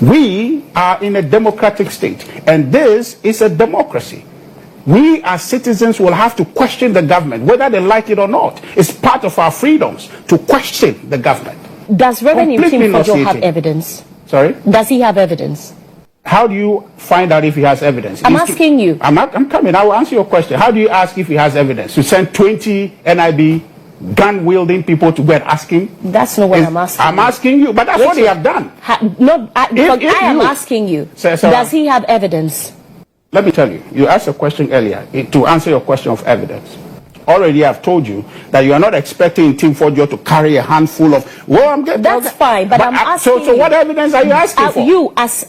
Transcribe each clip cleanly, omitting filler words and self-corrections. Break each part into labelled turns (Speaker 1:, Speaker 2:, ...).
Speaker 1: We are in a democratic state, and this is a democracy. We as citizens will have to question the government, whether they like it or not. It's part of our freedoms to question the government.
Speaker 2: Does Reverend Fojo have evidence?
Speaker 1: Sorry?
Speaker 2: Does he have evidence?
Speaker 1: How do you find out if he has evidence?
Speaker 2: I'm asking you.
Speaker 1: I'm coming. I will answer your question. How do you ask if he has evidence? To send 20 NIB gun-wielding people to go and ask him?
Speaker 2: That's not what I'm asking.
Speaker 1: I'm asking you, but that's what they have done.
Speaker 2: I am asking you. Does he have evidence?
Speaker 1: Let me tell you. You asked a question earlier to answer your question of evidence. Already I've told you that you are not expecting Team Fojo to carry a handful of...
Speaker 2: That's fine, but I'm asking
Speaker 1: so what evidence are you asking for?
Speaker 2: You, as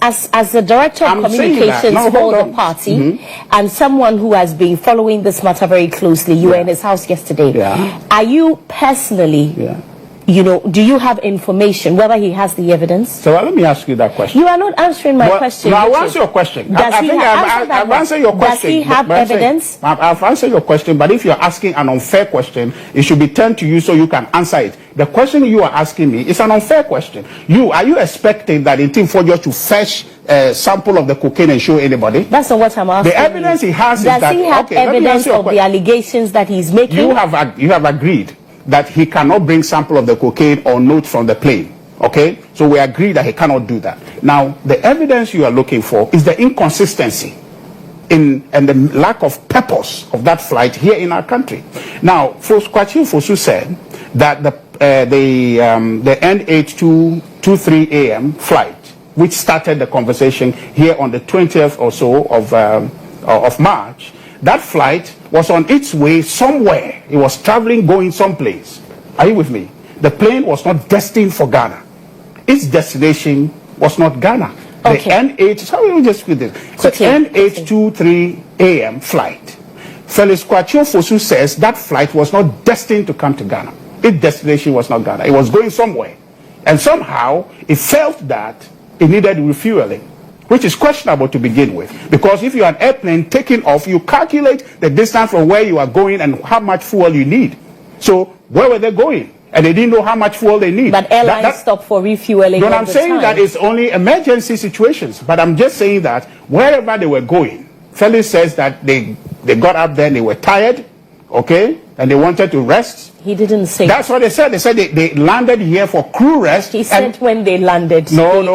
Speaker 2: the director of communications for the party, and someone who has been following this matter very closely, you were in his house yesterday. Are you personally... do you have information whether he has the evidence?
Speaker 1: So let me ask you that question.
Speaker 2: You are not answering my question.
Speaker 1: No, I'll answer your question. I've answered your question.
Speaker 2: Does he have evidence?
Speaker 1: I've answered your question, but if you're asking an unfair question, it should be turned to you so you can answer it. The question you are asking me is an unfair question. Are you expecting that in Team Fojo to fetch a sample of the cocaine and show anybody?
Speaker 2: That's not what I'm asking.
Speaker 1: The evidence he has is that...
Speaker 2: Does he have evidence of the allegations that he's making?
Speaker 1: You have agreed that he cannot bring sample of the cocaine or note from the plane. Okay? So we agree that he cannot do that. Now, the evidence you are looking for is the inconsistency and the lack of purpose of that flight here in our country. Now, Kwachi Fosu said that the N8223 AM flight, which started the conversation here on the 20th or so of March, that flight was on its way somewhere. It was traveling, going someplace. Are you with me? The plane was not destined for Ghana. Its destination was not Ghana.
Speaker 2: Okay.
Speaker 1: The N823 AM flight. Felix Kwachi Fosu says that flight was not destined to come to Ghana. Its destination was not Ghana. It was going somewhere. And somehow it felt that it needed refueling, which is questionable to begin with. Because if you're an airplane taking off, you calculate the distance from where you are going and how much fuel you need. So where were they going? And they didn't know how much fuel they need.
Speaker 2: But airlines stop for refueling.
Speaker 1: No, I'm saying that it's only emergency situations. But I'm just saying that wherever they were going, Felix says that they got up there and they were tired, okay, and they wanted to rest.
Speaker 2: He didn't say.
Speaker 1: That's what they said. They said they landed here for crew rest.
Speaker 2: He said when they landed.
Speaker 1: No.
Speaker 2: He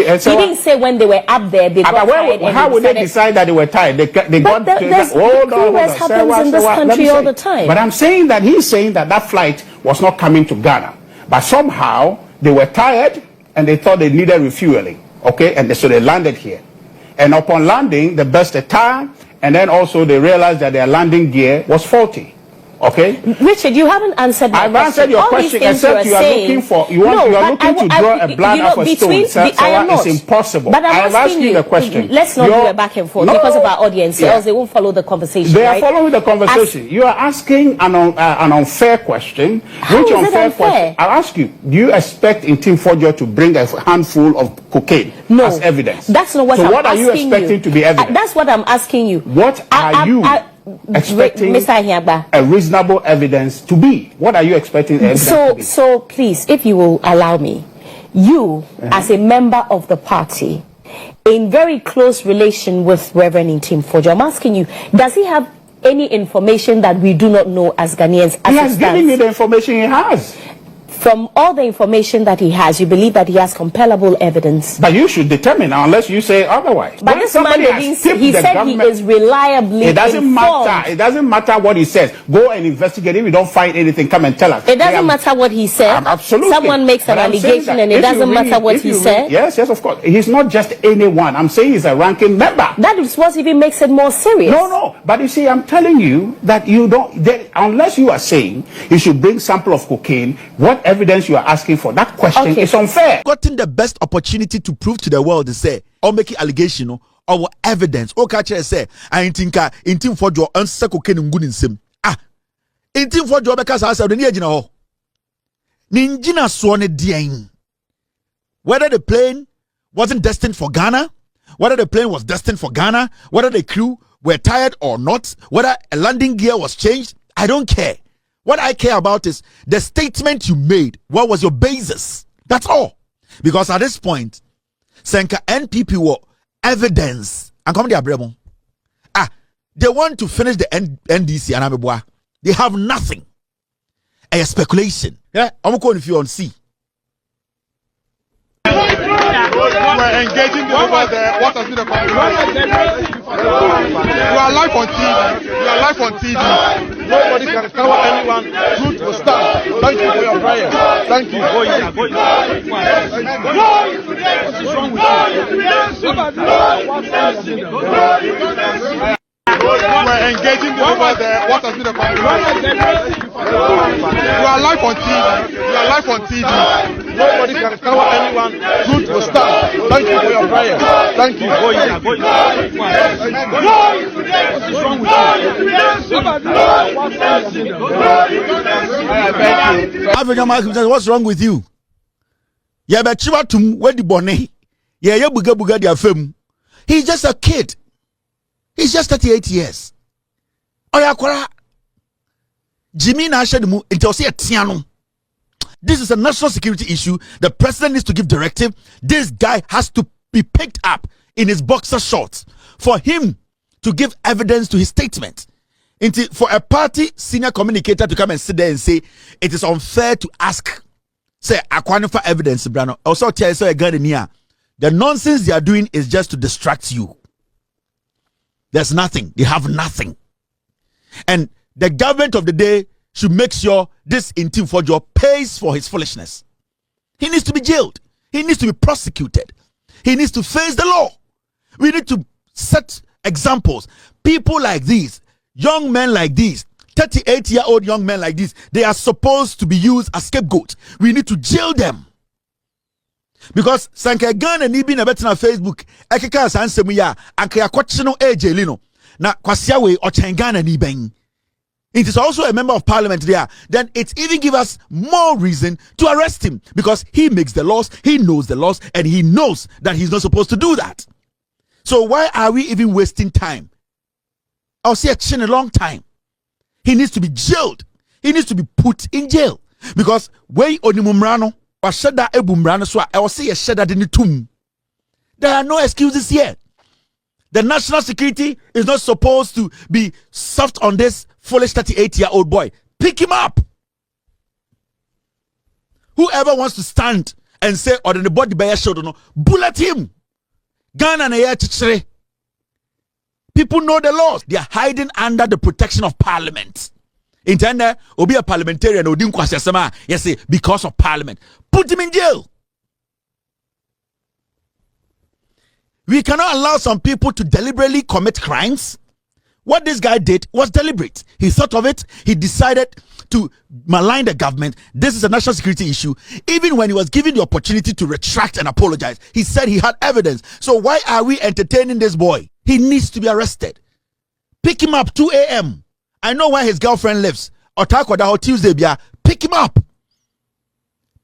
Speaker 2: didn't say when they were up there. They got tired.
Speaker 1: How would they decide that they were tired? They got
Speaker 2: crew rest happens in this country all the time.
Speaker 1: But I'm saying that he's saying that flight was not coming to Ghana. But somehow they were tired and they thought they needed refueling. Okay, and so they landed here. And upon landing, they burst a tire, and then also they realized that their landing gear was faulty. Okay,
Speaker 2: Richard, you haven't answered my question.
Speaker 1: I've answered your question, except you are looking for you are looking to draw a blood off a stone. It's impossible.
Speaker 2: But I'm
Speaker 1: asking you the question.
Speaker 2: Let's not do a back and forth because of our audience, else they won't follow the conversation.
Speaker 1: They are following the conversation. You are asking an unfair question.
Speaker 2: How is it unfair?
Speaker 1: I'll ask you. Do you expect in Team Fojo to bring a handful of cocaine as evidence?
Speaker 2: That's not what I'm asking you. So
Speaker 1: what are you expecting to be evidence?
Speaker 2: That's what I'm asking you.
Speaker 1: What are you expecting
Speaker 2: Mr. Ahiagba,
Speaker 1: a reasonable evidence to be? What are you expecting evidence to be?
Speaker 2: So please, if you will allow me, you as a member of the party, in very close relation with Reverend Team Fojo, I'm asking you, does he have any information that we do not know as Ghanaians?
Speaker 1: He has given me the information he has.
Speaker 2: From all the information that he has, you believe that he has compellable evidence.
Speaker 1: But you should determine unless you say otherwise.
Speaker 2: But this man, he said he is reliably informed.
Speaker 1: It doesn't matter what he says. Go and investigate. If you don't find anything, come and tell us.
Speaker 2: It doesn't matter what he said.
Speaker 1: Absolutely.
Speaker 2: Someone makes an allegation and it doesn't matter what he said.
Speaker 1: Yes, of course. He's not just anyone. I'm saying he's a ranking member.
Speaker 2: That is what even makes it more serious.
Speaker 1: No. But you see, I'm telling you that you don't, unless you are saying you should bring sample of cocaine, what evidence you are asking for, that question is unfair.
Speaker 3: Gotten the best opportunity to prove to the world to say or make allegation or evidence or catch say I think in Team Fojo answer cocaine ngun nsem in Team Fojo because I said the agina ho ninjina so ne dian whether the plane wasn't destined for Ghana, whether the plane was destined for Ghana, whether the crew were tired or not, whether a landing gear was changed, I don't care. What I care about is the statement you made. What was your basis? That's all. Because at this point, Senka NPP were evidence and come their bremo. They want to finish the NDC and Ameboa. They have nothing. A speculation. Yeah, I'm going if you on see.
Speaker 4: We're engaging the over there. What has been the conversation? You are live on TV. You are live on TV. Nobody can cover anyone. Truth will stand. Thank you for your prayers. Thank you. We're engaging the over there. What has been the conversation? You are live on TV. You are live on TV. Nobody can cover anyone. Truth will stand. Thank you for your prayers. Thank you.
Speaker 3: African American, what's wrong with you? Yeah, but Chivatum, where the bonnet? Yeah, you buga their film. He's just a kid. He's just 38 years. Oyakwara. Jimmy Nashadimu until say Tiano. This is a national security issue. The president needs to give directive. This guy has to be picked up in his boxer shorts for him to give evidence to his statement. For a party senior communicator to come and sit there and say it is unfair to ask, say, Akwane for evidence, Brano. Also, tell you the nonsense they are doing is just to distract you. There's nothing. They have nothing. And the government of the day should make sure this Intim Fojo pays for his foolishness. He needs to be jailed. He needs to be prosecuted. He needs to face the law. We need to set examples. People like these, young men like these, 38-year-old young men like this, they are supposed to be used as scapegoats. We need to jail them. Because Sanka Ghana ni bi na betina Facebook ekeka sansemu ya anka yakwache no ejelino na kwasia we Ghana ni ben. It is also a member of parliament there. Then it even gives us more reason to arrest him because he makes the laws, he knows the laws, and he knows that he's not supposed to do that. So why are we even wasting time? I'll say a long time. He needs to be jailed. He needs to be put in jail because way onimumrano. There are no excuses here. The national security is not supposed to be soft on this foolish 38-year-old boy. Pick him up. Whoever wants to stand and say, or the body by your shoulder, no, bullet him. Ghana na ya chichire. People know the laws. They are hiding under the protection of parliament. Intender will be a parliamentarian or yes, because of parliament. Put him in jail. We cannot allow some people to deliberately commit crimes. What this guy did was deliberate. He thought of it. He decided to malign the government. This is a national security issue. Even when he was given the opportunity to retract and apologize, he said he had evidence. So why are we entertaining this boy? He needs to be arrested. Pick him up 2 a.m. I know where his girlfriend lives. Otakoda Tuesday, bia. Pick him up.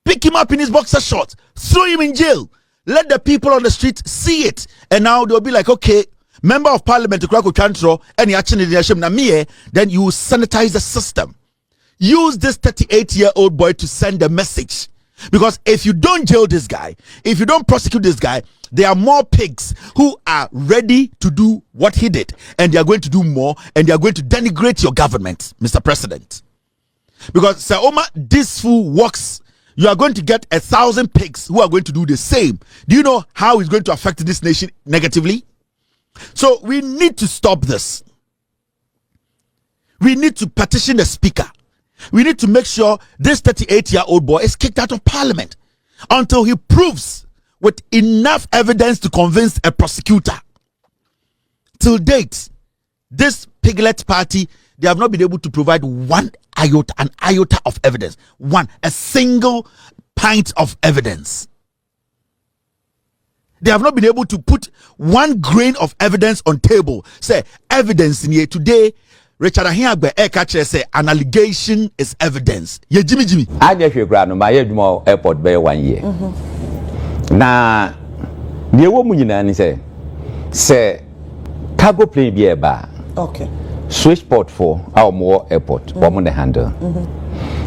Speaker 3: Pick him up in his boxer shorts. Throw him in jail. Let the people on the street see it. And now they'll be like, okay, member of parliament to Krako Chantro, any action in the then you sanitize the system. Use this 38-year-old boy to send a message. Because if you don't jail this guy, if you don't prosecute this guy, there are more pigs who are ready to do what he did. And they are going to do more. And they are going to denigrate your government, Mr. President. Because, Sir Omar, this fool works. You are going to get 1,000 pigs who are going to do the same. Do you know how it's going to affect this nation negatively? So we need to stop this. We need to petition the speaker. We need to make sure this 38-year-old boy is kicked out of parliament until he proves with enough evidence to convince a prosecutor. Till date, this piglet party, they have not been able to provide an iota of evidence. A single pint of evidence. They have not been able to put 1 grain of evidence on table. Say, evidence in here today, Richard Ahiagba say an allegation is evidence. Ye Jimmy.
Speaker 5: I just grab my airport by 1 year. Na the woman in say cargo plane be a bar.
Speaker 6: Okay.
Speaker 5: Switch port for our more airport. Woman the handle.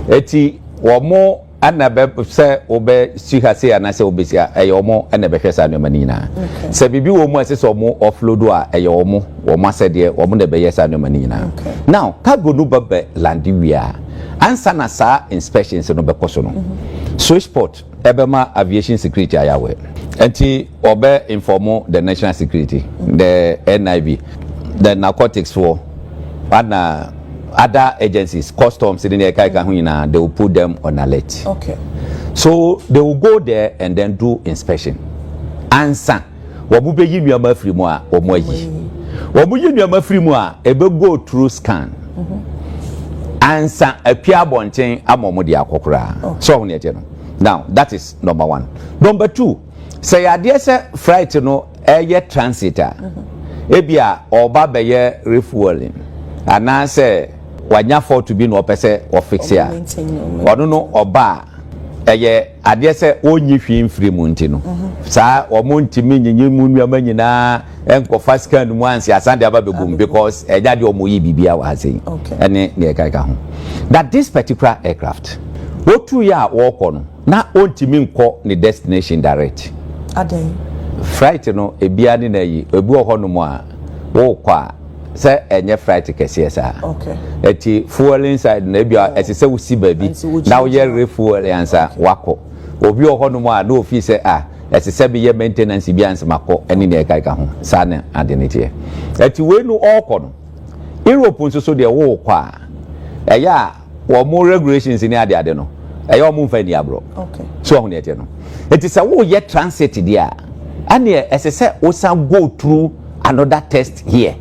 Speaker 5: Eti or more ana be se obe siha se ana se obesia eyomo ene behwe sa no manina se bibi wo mu ase so mo offload a eyomo wo ma se de wo mo ne be yesa no manina now cargo no bebe landi wia ansa na sa inspections no be koso no Switchport ebema aviation security ayawe enti obe inform the national security the NIV the narcotics for and other agencies, customs, they will put them on alert.
Speaker 2: Okay.
Speaker 5: So they will go there and then do inspection. Answer. Wamu be yinu ama free moa wamu yi. Wamu yinu ama free moa ebe go through scan. Answer appear bonten amomo di akokora. So hone ete no. Now that is number 1. Number 2, say ade say flight no eye transitor. Ebia oba be ye refueling. Ana say wanya for to be no pese or fix ya ono no oba eye ade se onyi hwim free munti no sa o munti menyenye mu nuama nyina enko fascan mu ansi asande aba begum because eja de omoyi bibia wa hasen ene ne kaika ho that this particular aircraft otu ya wo no na ontimi nko ne destination direct
Speaker 2: aden
Speaker 5: flight no ebia ne na yi ebu ho no mu a wo kwa say enye flight kese sa
Speaker 2: okay
Speaker 5: eti fuel inside na bia eti say usi baby now ye refuel answer wako obi ohono mu a no ofi say eti say be ye maintenance bi answer mako eni na eka ho sa na adenete eti we no okọ no Europe nso so de wo kwa eya wo mo regulations ni ade no eya mo mfa ni abro
Speaker 2: okay
Speaker 5: so ho ne ete no eti say wo ye transit dia ane ese say wo san go through another test here.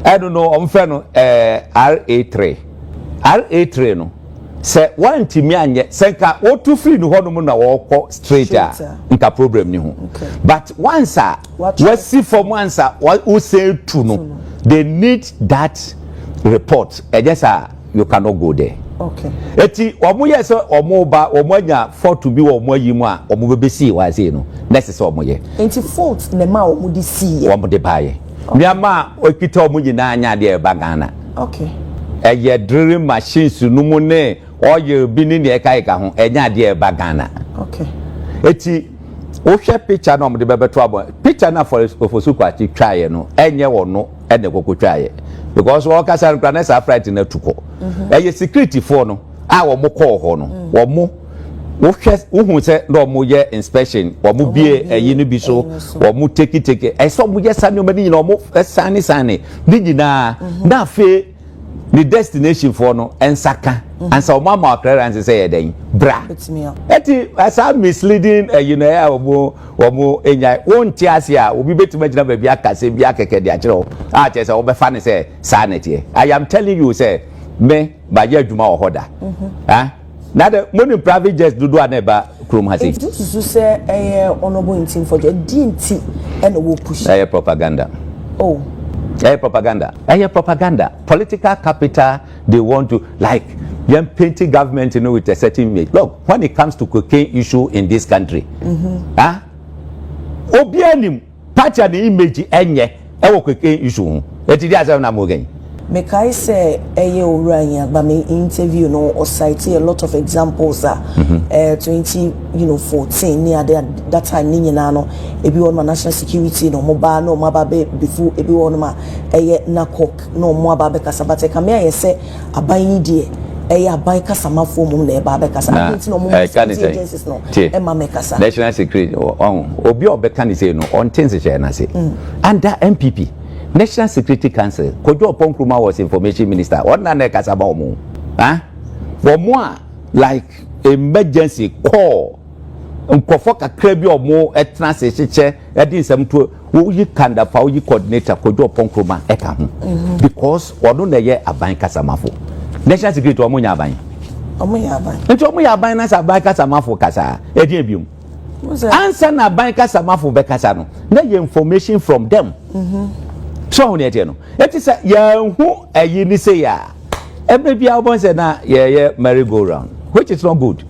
Speaker 5: I don't know, I'm fan RA3. RA3 no. Say one timi anye senka o too free no hono na walk straight nka problem ni ho. But once we see from once we say to no, they need that report. Just you cannot go there.
Speaker 2: Okay.
Speaker 5: Eti omo ye so omo ba omo anya for to be omo yimu a omo be see wa say no. Next is omo ye.
Speaker 2: Enti fault na ma omo di see.
Speaker 5: Omo de baye. Miama okita omu nyina anya de eba Ghana.
Speaker 2: Okay.
Speaker 5: Eye drilling machines no mu ne oye bi ni ne ka ho enya de eba Ghana.
Speaker 2: Okay.
Speaker 5: Eti wo hwe picture no de bebeto abo. Picture na for ofosu kwati twaye no enye wo no ene kokko twaye. Because wo ka san kra na sa fright na tuko. Eye security for no a wo mo call ho no. Wo mo wo se no mo ye inspection wo mo bie eyi no bi so wo mo take e so mo ye sane o mani no mo sane ni nyina na fe the destination for no ensaka ansa o mama clearance say eden bra eti asa misleading you know wo mo enya wonti ase a obi betima gina ba bia kase bia keke dia kire a che say wo be fa ne say sanity I am telling you say me ba ye adwuma wo hoda now the money private jets do aneba krom hase
Speaker 2: it is to say honorable intim for the DNT and wo push
Speaker 5: propaganda
Speaker 2: oh
Speaker 5: propaganda political capital they want to like young painting government with a certain image. Look, when it comes to cocaine issue in this country obianim party and image enye cocaine issue etidi asa na mo gan
Speaker 2: Mekai say Orania, but me interview no or cite a lot of examples 2014 near that time no everyone national security no mobile no mababe before everyone ma nakok no mo ababe kasabate kamia say aban die aban kasama form na eba be kasa no mo agencies no ema me kasa
Speaker 5: national security obi obeka ni say no on things share na say under NPP National Security Council, Kojo Ponkruma was information minister. What na kasaba omo? For more like emergency call. Nkofo kakra bi omo etna se cheche edi nsem to wo yi kanda pa wo yi coordinator Kojo Ponkruma eka ho. Because odo na ye aban kasamafo. National Security omo nya aban.
Speaker 2: Omo ya aban.
Speaker 5: Nti omo ya aban na sa aban kasamafo kasa. Edi ebium. Answer na aban kasamafo be kasa no. Na ye information from them. So on yet no it is ya hu ayi ni say ya every bia obon say na ye merry go round which is not good.